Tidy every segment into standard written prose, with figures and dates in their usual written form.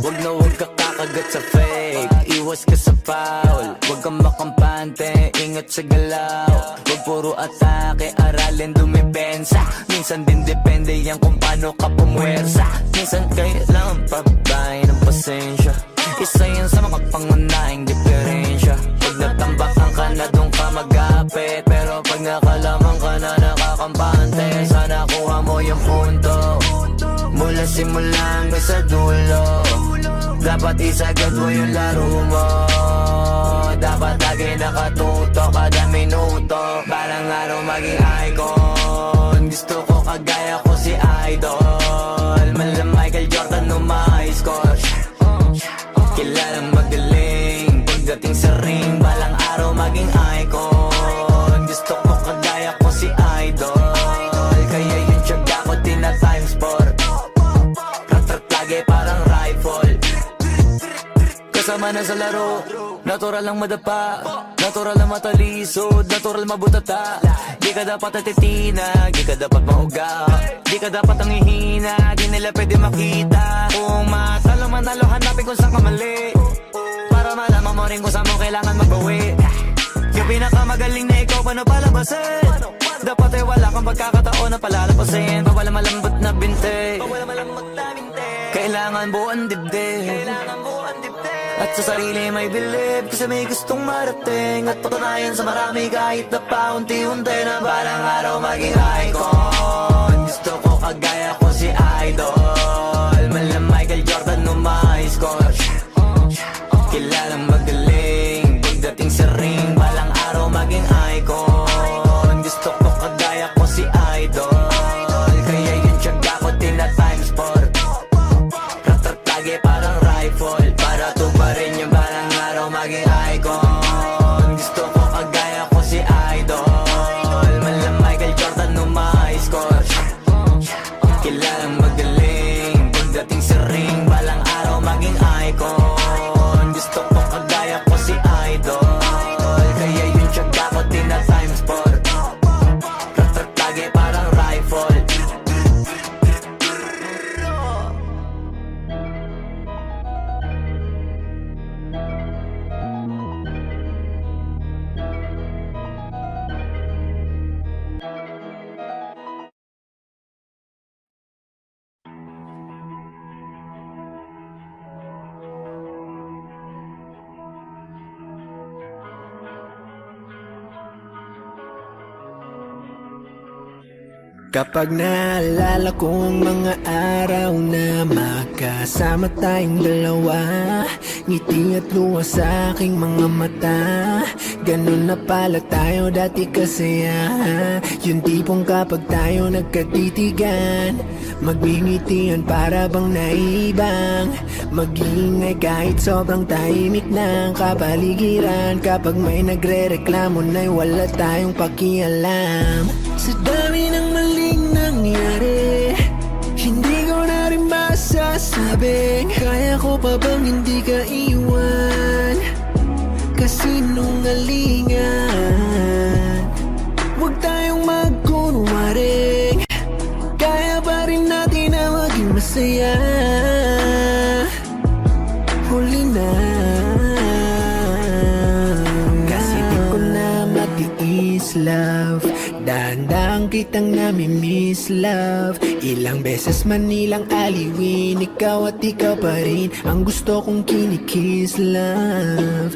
wag ka kakagat sa fake. Iwas ka sa foul, wag kang makampante, ingat sa galaw. Wag puro atake, aralin dumipensa. Minsan din depende yan kung paano ka pumwersa. Minsan kailangan pabay ng pasensya. Isa yan sa mga pangunahing diferensya. Pag natambakan ka na doon ka mag-apit, pero pag nakalaman ka na nakakampante, sana kuha mo yung punto mula simula hanggang sa dulo. Dapat isagad mo yung laro mo. Dapat lagi nakatuto kada minuto. Parang araw maging icon. Gusto ko kagaya ko si Idol. Mala Michael Jordan no my score. Kilalang magaling pagdating sa ring. Balang araw maging icon. Gusto ko kagaya ko si Idol. Kaya yung tiyaga ko tina times 4. Rat-rat lagi parang rifle. Kasama na sa laro, natural lang madapa, natural lang matalisod, natural mabutata. Di ka dapat natitinag, di ka dapat mahuga, di ka dapat ang ihina, di nila pwede makita. Kung matalo manalo, hanapin kung saan ka mali, para malaman mo rin kung saan mo kailangan magbawi. Yung pinakamagaling na ikaw, paano palabasin? Dapat ay wala kang pagkakataon na palalapasin. Bawala malambot na binte, kailangan buuan dibdib. At sa sarili may bilib, kasi may gustong marating. At patunayan sa marami kahit na paunti-unti, na balang araw maging icon. Gusto ko kagaya ko si Idol. Mala Michael Jordan no my score. Kilalang magaling pagdating sa ring. Balang araw maging icon. Gusto ko kagaya ko si Idol. Kaya yung tiyaga ko tina times 4. Rat-rat lagi parang rifle. Para tuparin yung balang araw maging icon. Gusto ko kagaya ko si Idol. Mala Michael Jordan no my score. Kilalang magaling pagdating sa ring. Balang araw maging icon. Gusto ko kagaya ko si Idol. Kaya yung tiyaga ko tina times 4. Rat-rat lagi parang rifle. Kapag naalala ko ang mga araw na magkasama tayong dalawa, ngiti at luha sa aking mga mata. Ganun na pala tayo dati kasaya. Yung tipong kapag tayo nagkatitigan, magbingitian para bang naibang. Mag-iingay kahit sobrang tahimik ng kapaligiran. Kapag may nagre-reklamo na'y wala tayong pakialam. Sa dami ng maling nangyari, hindi ko na rin masasabing kaya ko pa bang hindi ka iwan. Kasinungalingan, huwag tayong magkunwaring, kaya pa rin natin na maging masaya. Huli na, kasi di ko na matiis, love. Dahan-dahan kitang nami-miss, love. Ilang beses man nilang aliwin, ikaw at ikaw pa rin ang gusto kong kinikiss, love.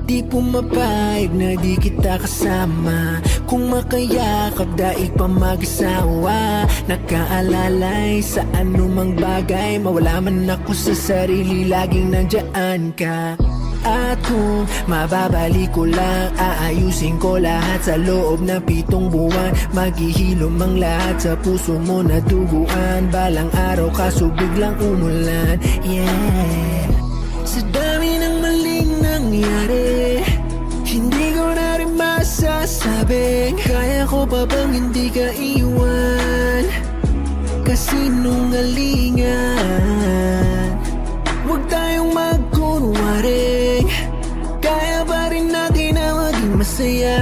Di pumapayag na di kita kasama, kung makayakap daig pa mag-asawa. Nakaalalay sa anumang bagay, mawala man ako sa sarili, laging nandyan ka. At kung mababalik ko lang, aayusin ko lahat sa loob ng 7 buwan. Maghihilom ang lahat sa puso mo na duguan. Balang araw kaso biglang umulan, yeah. Sa dami ng maling nangyari, hindi ko na rin masasabing kaya ko pa bang hindi ka iwan. Kasinungalingan, huwag tayong magkunwaring, kaya pa rin natin na maging masaya.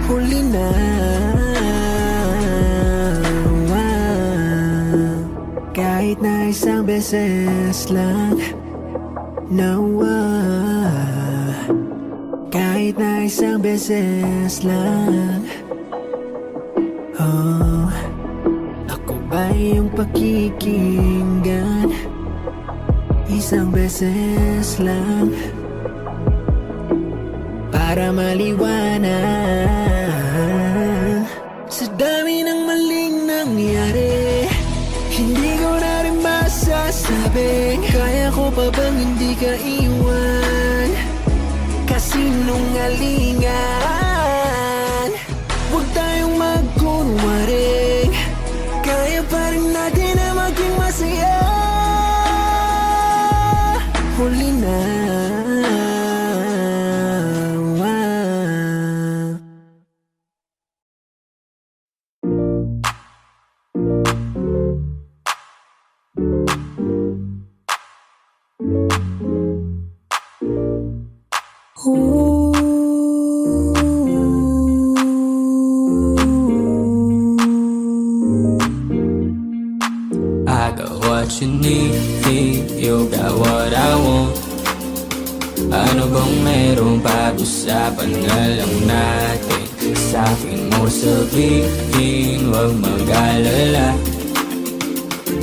Huli na, kahit na na isang beses lang. Nawa, kahit na isang beses lang. Oh, ako ba iyong pakikinggan? Isang beses lang, para maliwanag. Sa dami ng maling nangyari, hindi ko na rin masasabing kaya ko pa bang hindi ka iwan? Kasinungalingan, huwag tayong magkunwaring, kaya pa rin natin na maging masaya. Huli na. I got what you need, you got what I want. Ano bang meron pag-usapan na lang natin? Sa'kin mo sabihin, huwag mag-alala.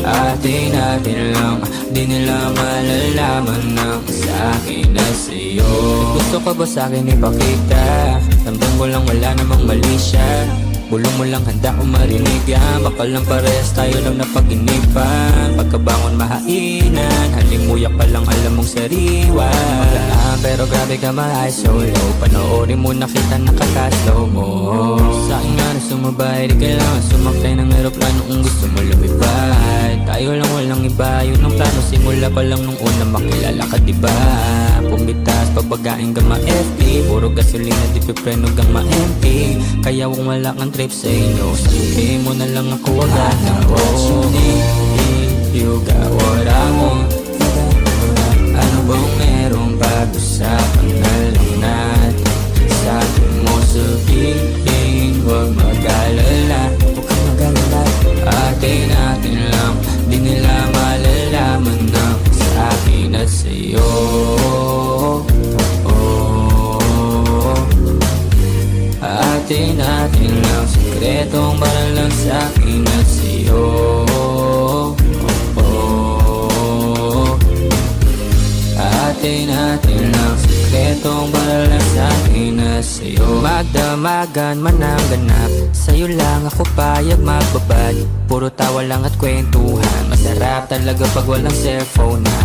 Atin lang, di nila malalaman ng sa'kin na sa'yo. Gusto ka ba sa'kin ipakita? Ramdam ko lang wala namang mali siya. Bulong mo lang handa ko marinig yan. Baka lang parehas tayo lang napag-inipan. Pagkabangon mahainan, halimuyak pa lang alam mong sariwa. Magaan pero grabe ka ma-high solo. Panoorin mo na kita nakaka-slow mo. Sa'kin nga na sumabay, di kailangan sumakay ng aeroplano kung gusto mo lumipad. Tayo lang walang iba, yun ang plano. Simula pa lang nung una makilala ka diba? Pumitas, pabagain ka ma-FP. Puro gasolina, di pipreno kang ma-MP. Kaya kung wala kang trip sa inyo, sabihin mo na lang ako agad na what you need, you got what I want. Ano bang merong pag-usapan na lang natin? Sa'kin mo sabihin, huwag mag-alala. Huwag kang mag-alala. Atin lang, di nila malalaman na sa'kin at sa'yo. Atin lang, sikretong para lang sa'kin at sa'yo. Atin lang, sikretong para lang sa'kin at sa'yo. Magdamagan man ang ganap, sa'yo lang ako payag magbabad. Puro tawa lang at kwentuhan, masarap talaga pag walang cellphone na.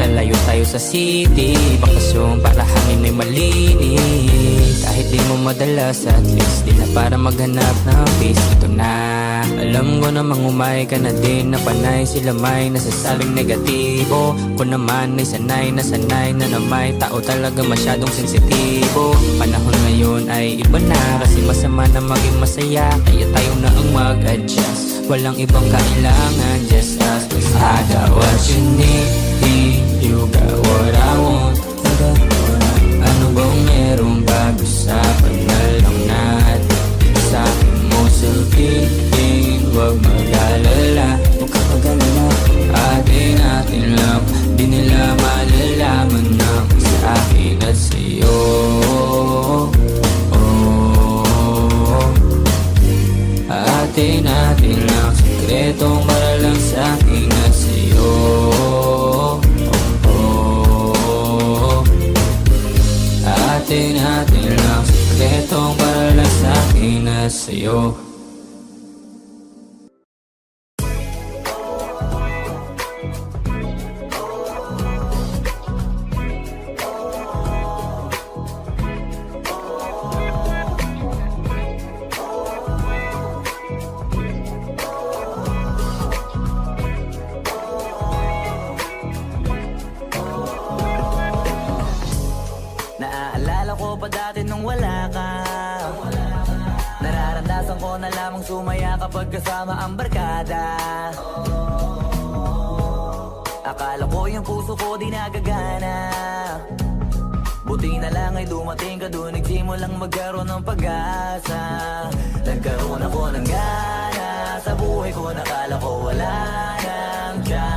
Lalayo tayo sa city, bakasyon para hangin ay malinis. Kahit di mo madalas, at least di na para maghanap ng peace. Ito na, alam ko namang umay ka na din na panay. Sila may nasasabing negatibo, ko naman ay sanay na may tao talaga masyadong sensitibo. Panahon ngayon ay iba na, kasi masama na maging masaya. Kaya tayo na ang mag-adjust, walang ibang kailangan, just us. I got what you need, you got what I want. Ano bang merong pag-usapan na lang natin? Sa'kin mo sabihin, huwag mag-alala. Huwag ka mag-alala. Atin lang, di nila malalaman na sa'kin at sa'yo. Atin lang, sikretong para lang sa'kin at sa'yo. Atin lang, sikretong para lang sa'kin at sa'yo. Naaalala ko pa dati nung wala ka. Nararamdasan ko na lamang sumaya kapag kasama ang barkada. Akala ko yung puso ko di nagagana. Buti na lang ay dumating ka doon, nagsimulang magkaroon ng pag-asa. Nagkaroon ako ng gana sa buhay ko, nakala ko wala ng